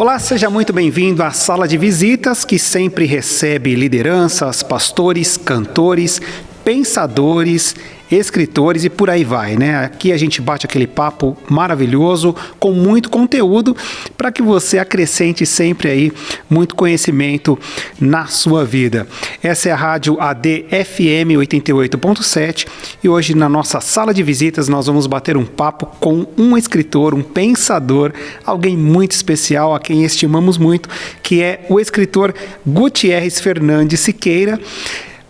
Olá, seja muito bem-vindo à Sala de Visitas, que sempre recebe lideranças, pastores, cantores, pensadores, escritores e por aí vai, né? Aqui a gente bate aquele papo maravilhoso, com muito conteúdo, para que você acrescente sempre aí muito conhecimento na sua vida. Essa é a Rádio AD-FM 88.7 e hoje na nossa Sala de Visitas nós vamos bater um papo com um escritor, um pensador, alguém muito especial, a quem estimamos muito, que é o escritor Gutierres Fernandes Siqueira.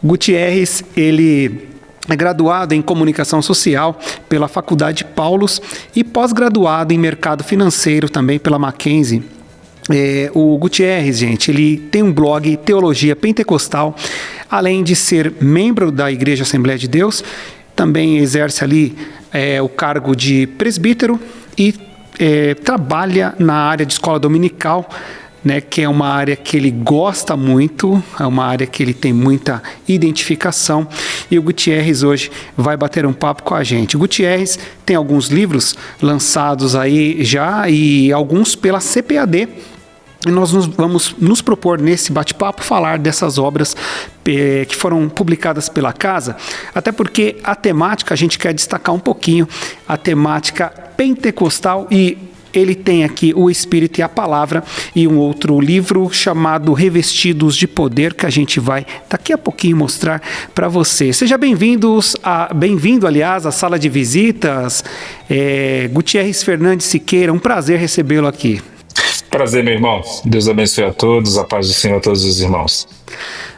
Gutierres, ele é graduado em Comunicação Social pela Faculdade Paulus e pós-graduado em Mercado Financeiro também pela Mackenzie. O Gutierres, gente, ele tem um blog Teologia Pentecostal, além de ser membro da Igreja Assembleia de Deus, também exerce ali o cargo de presbítero e trabalha na área de escola dominical, né, que é uma área que ele gosta muito, é uma área que ele tem muita identificação, e o Gutierres hoje vai bater um papo com a gente. O Gutierres tem alguns livros lançados aí já, e alguns pela CPAD, e nós vamos nos propor nesse bate-papo falar dessas obras que foram publicadas pela casa, até porque a temática, a gente quer destacar um pouquinho, a temática pentecostal, e ele tem aqui O Espírito e a Palavra e um outro livro chamado Revestidos de Poder, que a gente vai daqui a pouquinho mostrar para você. Seja bem-vindo, aliás, à Sala de Visitas, Gutierres Fernandes Siqueira, um prazer recebê-lo aqui. Prazer, meu irmão. Deus abençoe a todos, a paz do Senhor a todos os irmãos.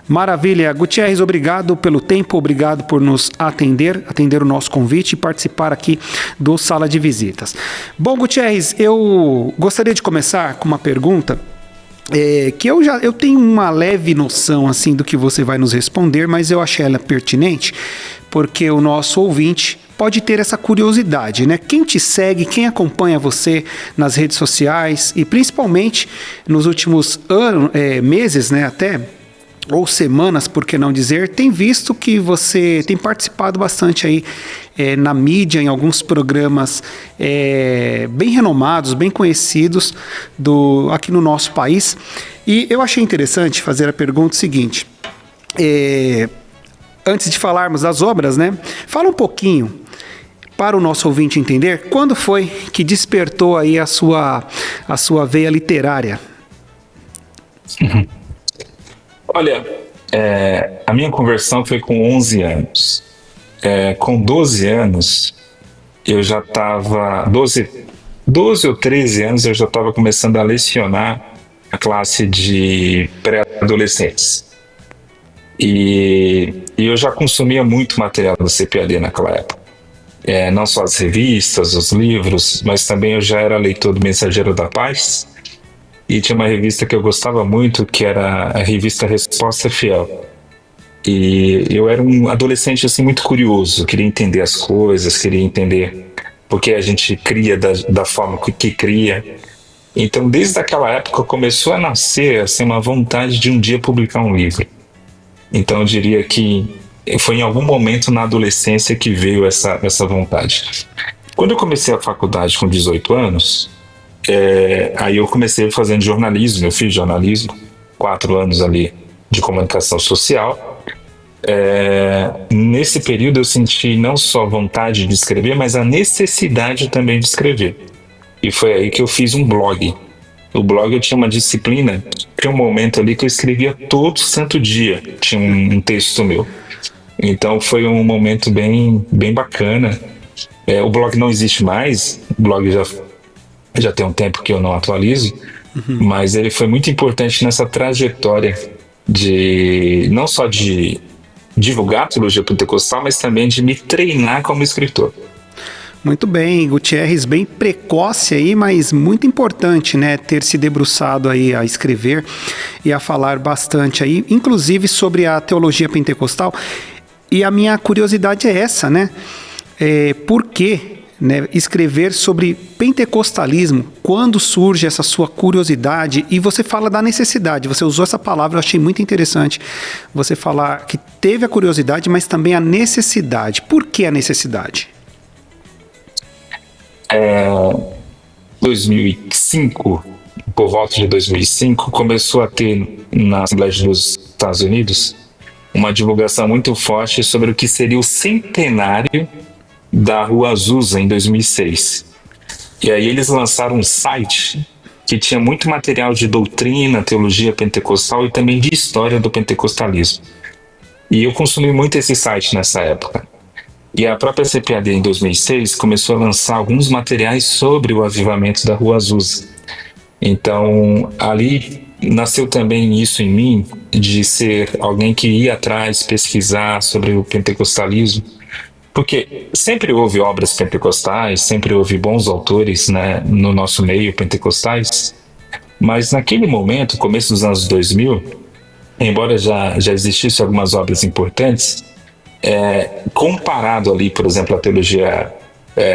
Maravilha. Gutierres, obrigado pelo tempo, obrigado por nos atender o nosso convite e participar aqui do Sala de Visitas. Bom, Gutierres, eu gostaria de começar com uma pergunta que eu tenho uma leve noção assim do que você vai nos responder, mas eu achei ela pertinente porque o nosso ouvinte pode ter essa curiosidade, né? Quem te segue, quem acompanha você nas redes sociais e principalmente nos últimos meses, né, até ou semanas, por que não dizer, tem visto que você tem participado bastante aí na mídia, em alguns programas bem renomados, bem conhecidos aqui no nosso país. E eu achei interessante fazer a pergunta seguinte, antes de falarmos das obras, né? Fala um pouquinho, para o nosso ouvinte entender, quando foi que despertou aí a sua veia literária? Olha, a minha conversão foi com 11 anos. Com 12 anos, eu já estava... 12 ou 13 anos, eu já estava começando a lecionar a classe de pré-adolescentes. E eu já consumia muito material do CPAD naquela época. Não só as revistas, os livros, mas também eu já era leitor do Mensageiro da Paz. E tinha uma revista que eu gostava muito, que era a revista Resposta Fiel. E eu era um adolescente assim, muito curioso, queria entender as coisas, queria entender porque a gente cria da forma que cria. Então, desde aquela época, começou a nascer assim, uma vontade de um dia publicar um livro. Então, eu diria que foi em algum momento na adolescência que veio essa vontade. Quando eu comecei a faculdade com 18 anos... aí eu comecei fazendo jornalismo, eu fiz jornalismo, 4 anos ali de comunicação social. Nesse período eu senti não só vontade de escrever, mas a necessidade também de escrever. E foi aí que eu fiz um blog. O blog eu tinha uma disciplina, tinha um momento ali que eu escrevia todo santo dia, tinha um texto meu. Então foi um momento bem bacana. O blog não existe mais, o blog já tem um tempo que eu não atualizo, mas ele foi muito importante nessa trajetória de não só de divulgar a teologia pentecostal, mas também de me treinar como escritor. Muito bem, Gutierres, bem precoce aí, mas muito importante, né, ter se debruçado aí a escrever e a falar bastante aí, inclusive sobre a teologia pentecostal. E a minha curiosidade é essa, né? Por quê? Né, escrever sobre pentecostalismo, quando surge essa sua curiosidade, e você fala da necessidade, você usou essa palavra, eu achei muito interessante, você falar que teve a curiosidade, mas também a necessidade. Por que a necessidade? 2005, por volta de 2005, começou a ter na Assembleia dos Estados Unidos uma divulgação muito forte sobre o que seria o centenário da Rua Azusa em 2006. E aí eles lançaram um site que tinha muito material de doutrina, teologia pentecostal e também de história do pentecostalismo. E eu consumi muito esse site nessa época. E a própria CPAD em 2006 começou a lançar alguns materiais sobre o avivamento da Rua Azusa. Então, ali nasceu também isso em mim, de ser alguém que ia atrás, pesquisar sobre o pentecostalismo, porque sempre houve obras pentecostais, sempre houve bons autores, né, no nosso meio pentecostais, mas naquele momento, começo dos anos 2000, embora já existissem algumas obras importantes, comparado ali, por exemplo, à teologia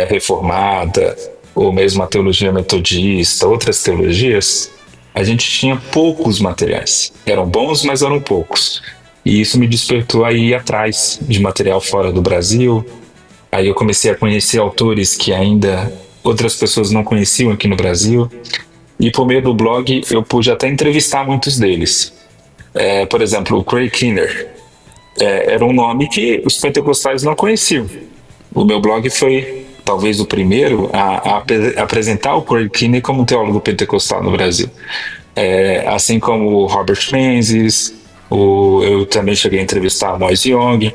reformada, ou mesmo a teologia metodista, outras teologias, a gente tinha poucos materiais. Eram bons, mas eram poucos. E isso me despertou a ir atrás de material fora do Brasil. Aí eu comecei a conhecer autores que ainda outras pessoas não conheciam aqui no Brasil. E por meio do blog eu pude até entrevistar muitos deles. Por exemplo, o Craig Keener. Era um nome que os pentecostais não conheciam. O meu blog foi talvez o primeiro a apresentar o Craig Keener como um teólogo pentecostal no Brasil. Assim como o Robert Menzies, eu também cheguei a entrevistar a Moise Young.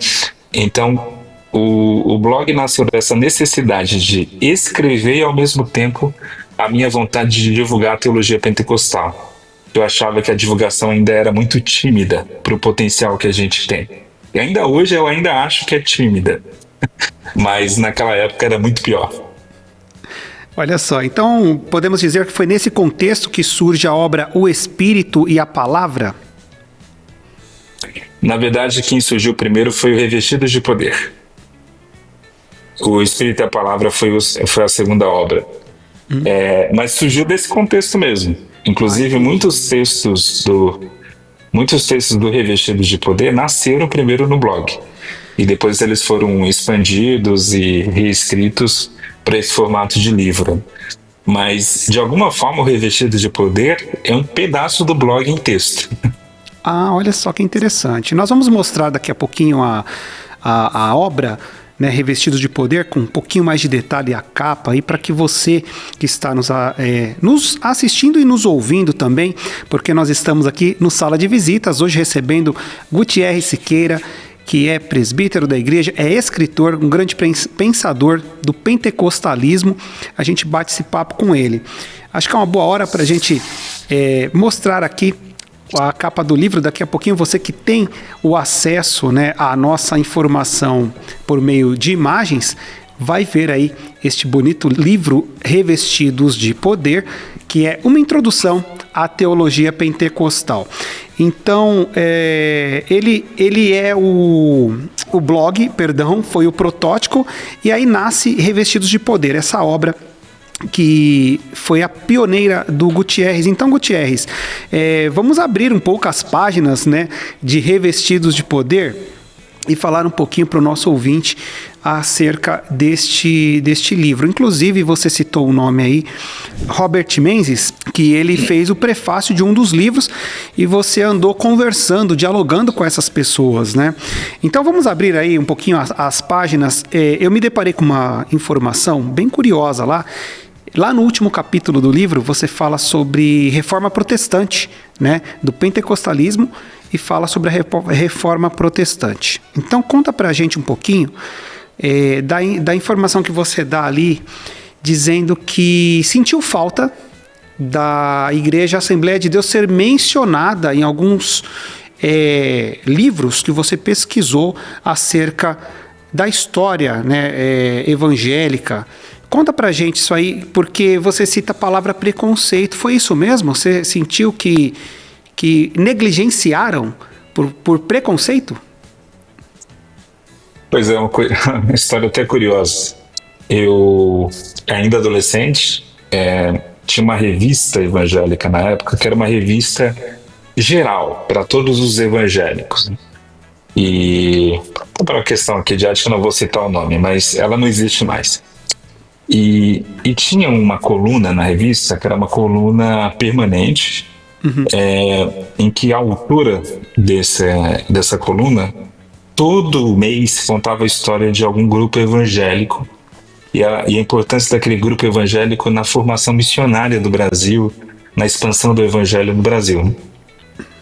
Então, o blog nasceu dessa necessidade de escrever e, ao mesmo tempo, a minha vontade de divulgar a teologia pentecostal. Eu achava que a divulgação ainda era muito tímida para o potencial que a gente tem. E ainda hoje eu ainda acho que é tímida, mas naquela época era muito pior. Olha só, então podemos dizer que foi nesse contexto que surge a obra O Espírito e a Palavra? Na verdade, quem surgiu primeiro foi o Revestidos de Poder. O Espírito e a Palavra foi a segunda obra. Mas surgiu desse contexto mesmo. Inclusive, muitos textos do Revestidos de Poder nasceram primeiro no blog. E depois eles foram expandidos e reescritos para esse formato de livro. Mas, de alguma forma, o Revestidos de Poder é um pedaço do blog em texto. Ah, olha só que interessante. Nós vamos mostrar daqui a pouquinho a obra, né, Revestidos de Poder, com um pouquinho mais de detalhe a capa, aí para que você que está nos assistindo e nos ouvindo também, porque nós estamos aqui no Sala de Visitas, hoje recebendo Gutierre Siqueira, que é presbítero da igreja, é escritor, um grande pensador do pentecostalismo. A gente bate esse papo com ele. Acho que é uma boa hora para a gente mostrar aqui a capa do livro. Daqui a pouquinho você que tem o acesso, né, à nossa informação por meio de imagens, vai ver aí este bonito livro Revestidos de Poder, que é uma introdução à teologia pentecostal. Então, ele é o blog, perdão, foi o protótipo, e aí nasce Revestidos de Poder, essa obra que foi a pioneira do Gutierrez. Então, Gutierrez, vamos abrir um pouco as páginas, né, de Revestidos de Poder e falar um pouquinho para o nosso ouvinte acerca deste livro. Inclusive, você citou o nome aí, Robert Menzies, que ele fez o prefácio de um dos livros e você andou conversando, dialogando com essas pessoas, né? Então, vamos abrir aí um pouquinho as páginas. Eu me deparei com uma informação bem curiosa lá. Lá no último capítulo do livro, você fala sobre reforma protestante, né, do pentecostalismo, e fala sobre a reforma protestante. Então, conta pra gente um pouquinho da informação que você dá ali, dizendo que sentiu falta da Igreja Assembleia de Deus ser mencionada em alguns livros que você pesquisou acerca da história, né, evangélica. Conta pra gente isso aí, porque você cita a palavra preconceito. Foi isso mesmo? Você sentiu que negligenciaram por preconceito? Pois é, uma história até curiosa. Eu, ainda adolescente, tinha uma revista evangélica na época, que era uma revista geral, para todos os evangélicos. E, para uma questão aqui de ética, eu não vou citar o nome, mas ela não existe mais. E tinha uma coluna na revista, que era uma coluna permanente, em que a autora dessa coluna, todo mês contava a história de algum grupo evangélico e a importância daquele grupo evangélico na formação missionária do Brasil, na expansão do evangelho no Brasil.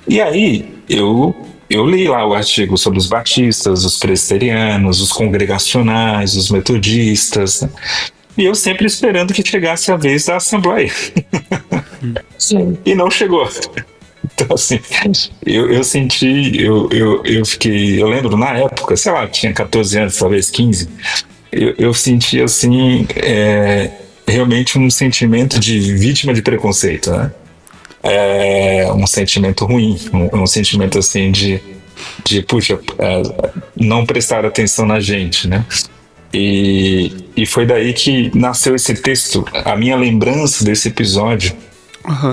E aí eu li lá o artigo sobre os batistas, os presbiterianos, os congregacionais, os metodistas, né? E eu sempre esperando que chegasse a vez da Assembleia. Sim. E não chegou. Então, assim, eu senti, eu fiquei, eu lembro na época, sei lá, tinha 14 anos, talvez 15, eu senti, assim, realmente um sentimento de vítima de preconceito, né? Um sentimento ruim, um sentimento, assim, puxa, não prestar atenção na gente, né? E foi daí que nasceu esse texto, a minha lembrança desse episódio,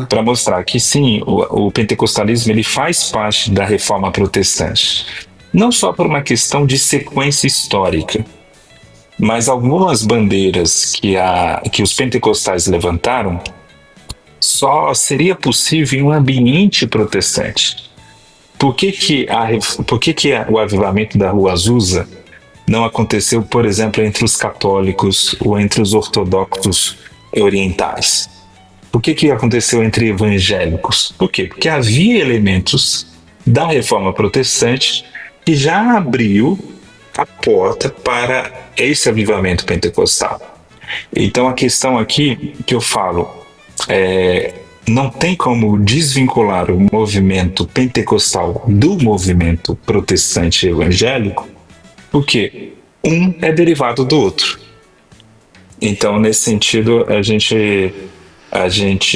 para mostrar que sim, o pentecostalismo ele faz parte da reforma protestante. Não só por uma questão de sequência histórica, mas algumas bandeiras que os pentecostais levantaram só seria possível em um ambiente protestante. Por que o avivamento da Rua Azusa não aconteceu, por exemplo, entre os católicos ou entre os ortodoxos orientais? Por que aconteceu entre evangélicos? Por quê? Porque havia elementos da reforma protestante que já abriu a porta para esse avivamento pentecostal. Então a questão aqui que eu falo não tem como desvincular o movimento pentecostal do movimento protestante evangélico, porque um é derivado do outro. Então, nesse sentido, a gente,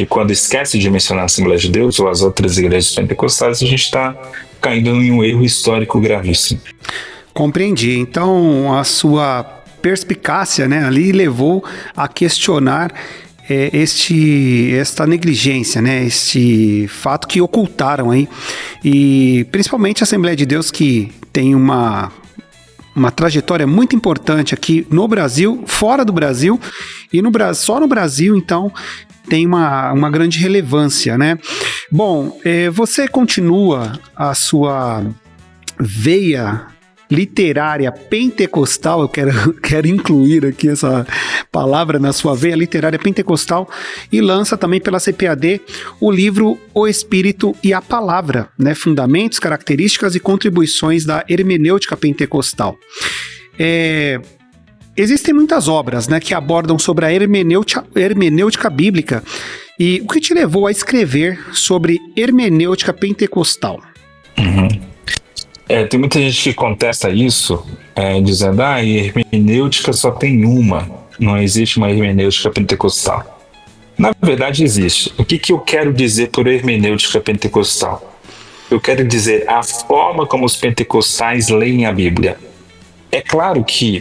quando esquece de mencionar a Assembleia de Deus ou as outras igrejas pentecostais, a gente está caindo em um erro histórico gravíssimo. Compreendi. Então, a sua perspicácia, né, ali levou a questionar esta negligência, né, este fato que ocultaram aí, e principalmente a Assembleia de Deus, que tem uma trajetória muito importante aqui no Brasil, fora do Brasil, e só no Brasil, então, tem uma grande relevância, né? Bom, você continua a sua veia literária pentecostal, eu quero incluir aqui essa palavra na sua veia literária pentecostal, e lança também pela CPAD o livro O Espírito e a Palavra, né? Fundamentos, características e contribuições da hermenêutica pentecostal. Existem muitas obras, né, que abordam sobre a hermenêutica bíblica, e o que te levou a escrever sobre hermenêutica pentecostal? Tem muita gente que contesta isso, dizendo, hermenêutica só tem uma, não existe uma hermenêutica pentecostal. Na verdade existe. O que eu quero dizer por hermenêutica pentecostal? Eu quero dizer a forma como os pentecostais leem a Bíblia. É claro que,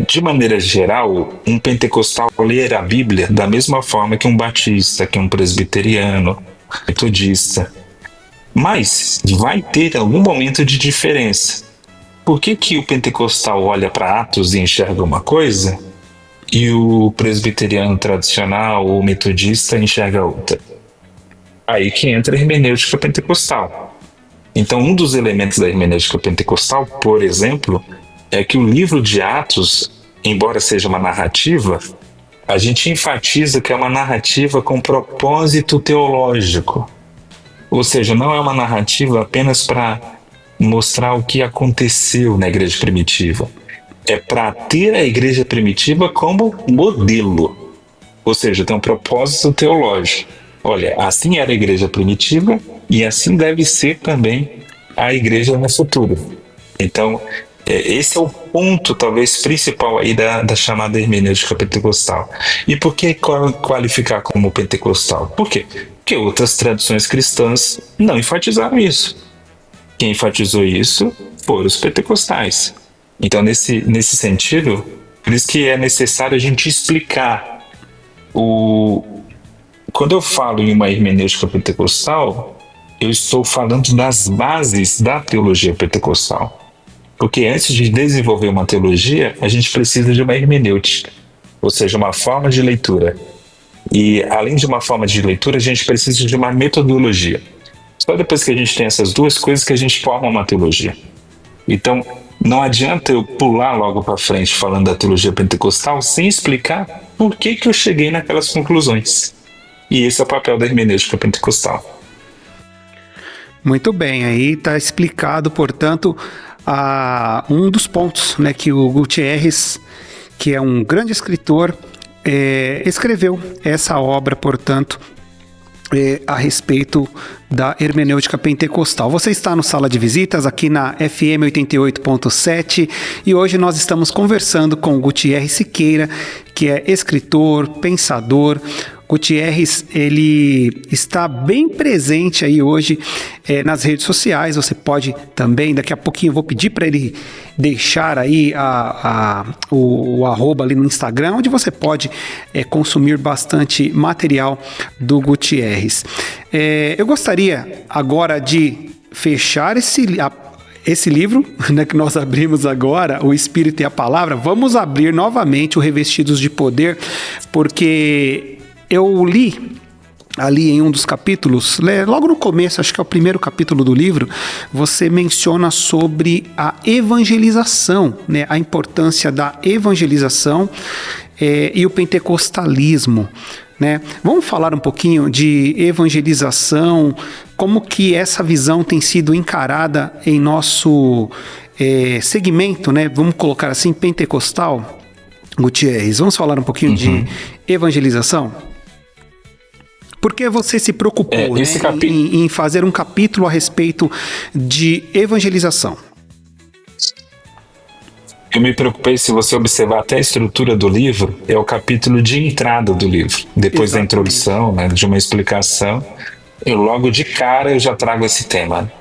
de maneira geral, um pentecostal lê a Bíblia da mesma forma que um batista, que um presbiteriano, metodista. Mas vai ter algum momento de diferença. Por que o pentecostal olha para Atos e enxerga uma coisa e o presbiteriano tradicional ou metodista enxerga outra? Aí que entra a hermenêutica pentecostal. Então, um dos elementos da hermenêutica pentecostal, por exemplo, é que o livro de Atos, embora seja uma narrativa, a gente enfatiza que é uma narrativa com propósito teológico. Ou seja, não é uma narrativa apenas para mostrar o que aconteceu na igreja primitiva. É para ter a igreja primitiva como modelo. Ou seja, tem um propósito teológico. Olha, assim era a igreja primitiva e assim deve ser também a igreja no futuro. Então, esse é o ponto, talvez, principal aí da chamada hermenêutica pentecostal. E por que qualificar como pentecostal? Por quê? Porque outras tradições cristãs não enfatizaram isso. Quem enfatizou isso foram os pentecostais. Então, nesse sentido, por isso que é necessário a gente explicar. Quando eu falo em uma hermenêutica pentecostal, eu estou falando das bases da teologia pentecostal. Porque antes de desenvolver uma teologia, a gente precisa de uma hermenêutica. ou seja, uma forma de leitura. E além de uma forma de leitura, a gente precisa de uma metodologia. Só depois que a gente tem essas duas coisas que a gente forma uma teologia. Então, não adianta eu pular logo para frente falando da teologia pentecostal sem explicar por que eu cheguei naquelas conclusões. E esse é o papel da hermenêutica pentecostal. Muito bem, aí está explicado, portanto, um dos pontos, né, que o Gutierrez, que é um grande escritor, escreveu essa obra, portanto, a respeito da hermenêutica pentecostal. Você está no Sala de Visitas, aqui na FM 88.7, e hoje nós estamos conversando com o Gutierrez Siqueira, que é escritor, pensador. Gutierrez, ele está bem presente aí hoje nas redes sociais. Você pode também, daqui a pouquinho eu vou pedir para ele deixar aí o arroba ali no Instagram, onde você pode consumir bastante material do Gutierrez. Eu gostaria agora de fechar esse livro, né, que nós abrimos agora, O Espírito e a Palavra. Vamos abrir novamente o Revestidos de Poder, porque eu li ali em um dos capítulos, logo no começo, acho que é o primeiro capítulo do livro, você menciona sobre a evangelização, né, a importância da evangelização e o pentecostalismo, né? Vamos falar um pouquinho de evangelização, como que essa visão tem sido encarada em nosso segmento, né? Vamos colocar assim, pentecostal. Gutierrez, vamos falar um pouquinho de evangelização? Porque você se preocupou, né, em fazer um capítulo a respeito de evangelização? Eu me preocupei, se você observar até a estrutura do livro, é o capítulo de entrada do livro. Depois da introdução, né, de uma explicação, logo de cara eu já trago esse tema.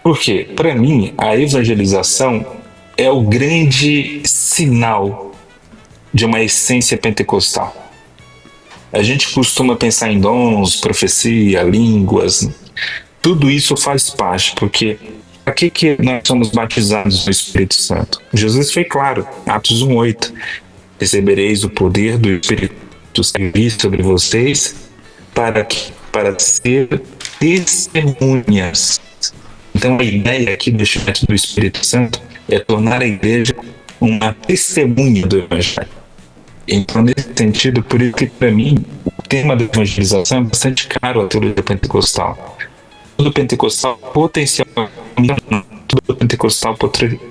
Porque, para mim, a evangelização é o grande sinal de uma essência pentecostal. A gente costuma pensar em dons, profecia, línguas, tudo isso faz parte, porque para que nós somos batizados no Espírito Santo? Jesus foi claro, Atos 1:8, recebereis o poder do Espírito Santo sobre vocês para ser testemunhas. Então a ideia aqui do Espírito Santo é tornar a igreja uma testemunha do Evangelho. Então, nesse sentido, por isso que, para mim, o tema da evangelização é bastante caro à teologia pentecostal. Todo pentecostal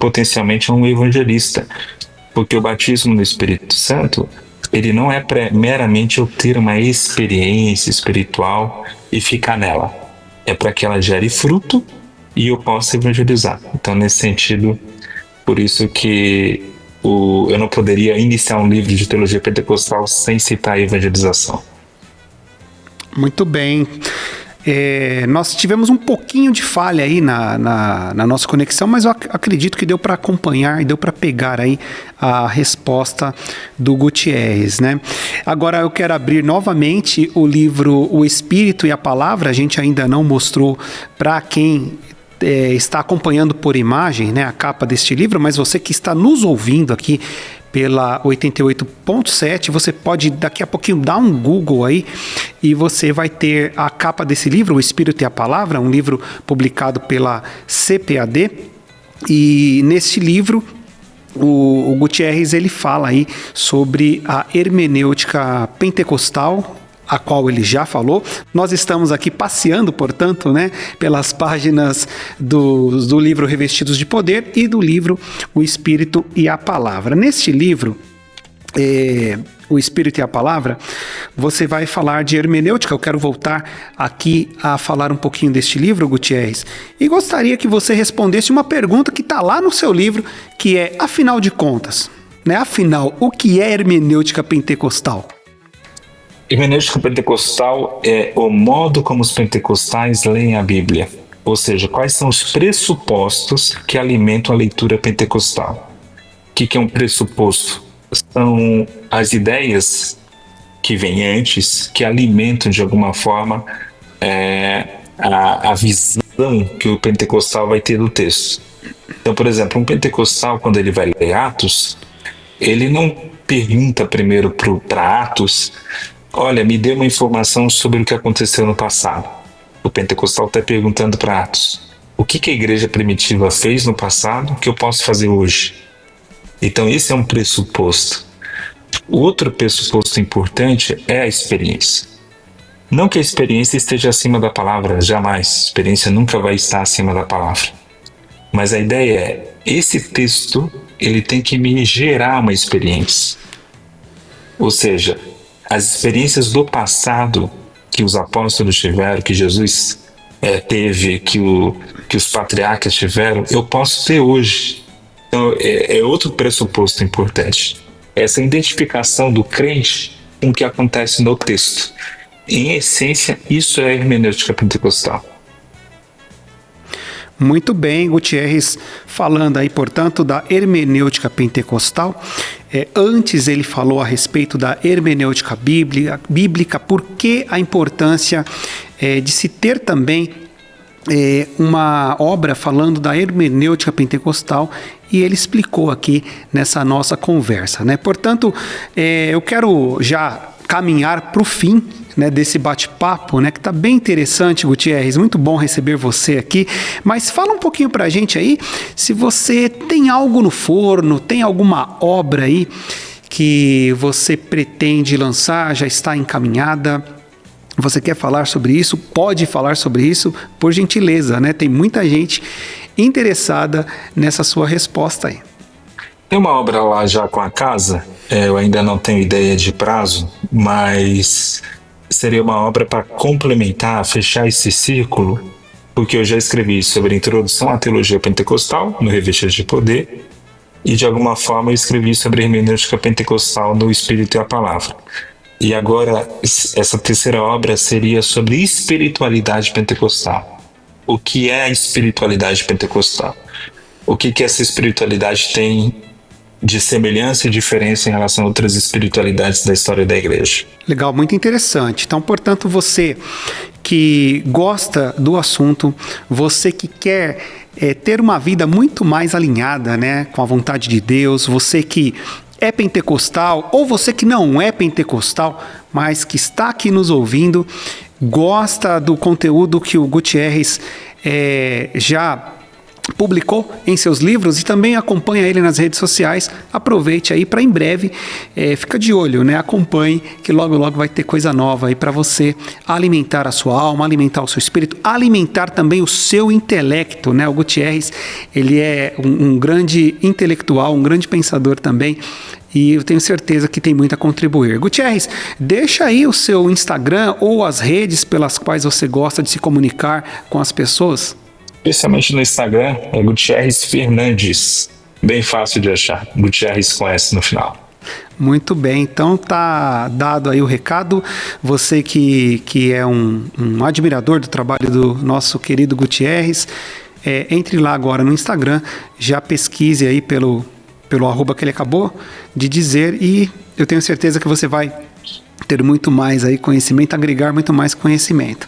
potencialmente é um evangelista, porque o batismo no Espírito Santo, ele não é meramente eu ter uma experiência espiritual e ficar nela. É para que ela gere fruto e eu possa evangelizar. Então, nesse sentido, por isso que eu não poderia iniciar um livro de teologia pentecostal sem citar a evangelização. Muito bem. Nós tivemos um pouquinho de falha aí na nossa conexão, mas eu acredito que deu para acompanhar e deu para pegar aí a resposta do Gutierrez, né? Agora eu quero abrir novamente o livro O Espírito e a Palavra. A gente ainda não mostrou para quem está acompanhando por imagem, né, a capa deste livro, mas você que está nos ouvindo aqui pela 88.7, você pode daqui a pouquinho dar um Google aí e você vai ter a capa desse livro, O Espírito e a Palavra, um livro publicado pela CPAD. E neste livro o Gutierrez, ele fala aí sobre a hermenêutica pentecostal, a qual ele já falou. Nós estamos aqui passeando, portanto, né, pelas páginas do livro Revestidos de Poder e do livro O Espírito e a Palavra. Neste livro, O Espírito e a Palavra, você vai falar de hermenêutica. Eu quero voltar aqui a falar um pouquinho deste livro, Gutierrez, e gostaria que você respondesse uma pergunta que está lá no seu livro, que é, afinal de contas, né, afinal, o que é hermenêutica pentecostal? Hermenêutica pentecostal é o modo como os pentecostais leem a Bíblia, ou seja, quais são os pressupostos que alimentam a leitura pentecostal. O que é um pressuposto? São as ideias que vêm antes, que alimentam de alguma forma a visão que o pentecostal vai ter do texto. Então, por exemplo, um pentecostal, quando ele vai ler Atos, Ele não pergunta primeiro para Atos, olha, me dê uma informação sobre o que aconteceu no passado. O pentecostal está perguntando para Atos, o que a igreja primitiva fez no passado que eu posso fazer hoje? Então esse é um pressuposto. O outro pressuposto importante é a experiência. Não que a experiência esteja acima da palavra, jamais. A experiência nunca vai estar acima da palavra. Mas a ideia é, esse texto, ele tem que me gerar uma experiência. Ou seja, as experiências do passado que os apóstolos tiveram, que Jesus teve, que os patriarcas tiveram, eu posso ter hoje. Então, é outro pressuposto importante. Essa identificação do crente com o que acontece no texto. Em essência, isso é a hermenêutica pentecostal. Muito bem, Gutierrez, falando aí, portanto, da hermenêutica pentecostal. Antes ele falou a respeito da hermenêutica bíblica, por que a importância de se ter também uma obra falando da hermenêutica pentecostal, e ele explicou aqui nessa nossa conversa, né? Portanto, eu quero já caminhar para o fim, né, desse bate-papo, né, que está bem interessante, Gutierrez, muito bom receber você aqui, mas fala um pouquinho para a gente aí, se você tem algo no forno, tem alguma obra aí que você pretende lançar, já está encaminhada, você quer falar sobre isso, pode falar sobre isso, por gentileza, né, tem muita gente interessada nessa sua resposta aí. Tem uma obra lá já com a casa, eu ainda não tenho ideia de prazo, mas seria uma obra para complementar, fechar esse círculo, porque eu já escrevi sobre a introdução à teologia pentecostal, no Revestidos de Poder, e de alguma forma eu escrevi sobre a hermenêutica pentecostal no Espírito e a Palavra. E agora, essa terceira obra seria sobre espiritualidade pentecostal. O que é a espiritualidade pentecostal? O que essa espiritualidade tem de semelhança e diferença em relação a outras espiritualidades da história da igreja? Legal, muito interessante. Então, portanto, você que gosta do assunto, você que quer ter uma vida muito mais alinhada, né, com a vontade de Deus, você que é pentecostal ou você que não é pentecostal, mas que está aqui nos ouvindo, gosta do conteúdo que o Gutierrez já publicou em seus livros e também acompanha ele nas redes sociais, aproveite aí para em breve, fica de olho, né? Acompanhe que logo logo vai ter coisa nova aí para você alimentar a sua alma, alimentar o seu espírito, alimentar também o seu intelecto, né? O Gutierrez, ele é um grande intelectual, um grande pensador também, e eu tenho certeza que tem muito a contribuir. Gutierrez, deixa aí o seu Instagram ou as redes pelas quais você gosta de se comunicar com as pessoas. Especialmente no Instagram, é Gutierrez Fernandes. Bem fácil de achar. Gutierrez com S no final. Muito bem, então tá dado aí o recado. Você que é um admirador do trabalho do nosso querido Gutierrez, entre lá agora no Instagram, já pesquise aí pelo arroba que ele acabou de dizer e eu tenho certeza que você vai ter muito mais aí conhecimento, agregar muito mais conhecimento.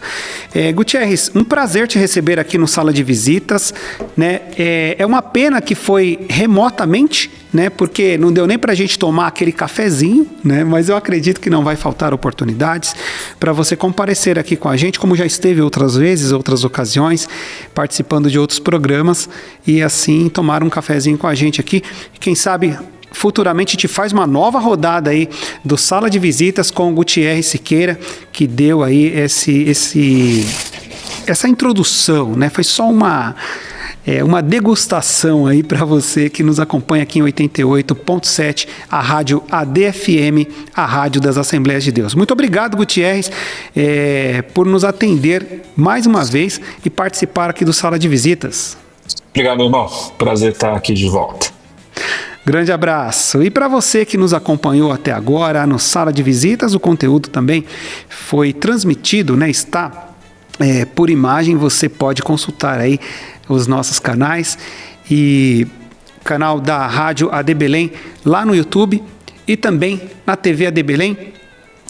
Gutierrez, um prazer te receber aqui no Sala de Visitas, né? É uma pena que foi remotamente, né? Porque não deu nem pra gente tomar aquele cafezinho, né? Mas eu acredito que não vai faltar oportunidades para você comparecer aqui com a gente, como já esteve outras vezes, outras ocasiões, participando de outros programas e assim tomar um cafezinho com a gente aqui. Quem sabe futuramente te faz uma nova rodada aí do Sala de Visitas com o Gutierrez Siqueira, que deu aí essa introdução, né? Foi só uma degustação aí para você que nos acompanha aqui em 88.7, a rádio ADFM, a rádio das Assembleias de Deus. Muito obrigado, Gutierrez, por nos atender mais uma vez e participar aqui do Sala de Visitas. Obrigado, irmão. Prazer estar aqui de volta. Grande abraço. E para você que nos acompanhou até agora no Sala de Visitas, o conteúdo também foi transmitido, né? Está por imagem, você pode consultar aí os nossos canais e canal da Rádio AD Belém lá no YouTube e também na TV AD Belém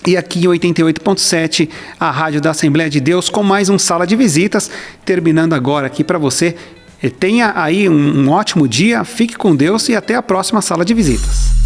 e aqui em 88.7, a Rádio da Assembleia de Deus, com mais um Sala de Visitas, terminando agora aqui para você. Tenha aí um ótimo dia, fique com Deus e até a próxima Sala de Visitas.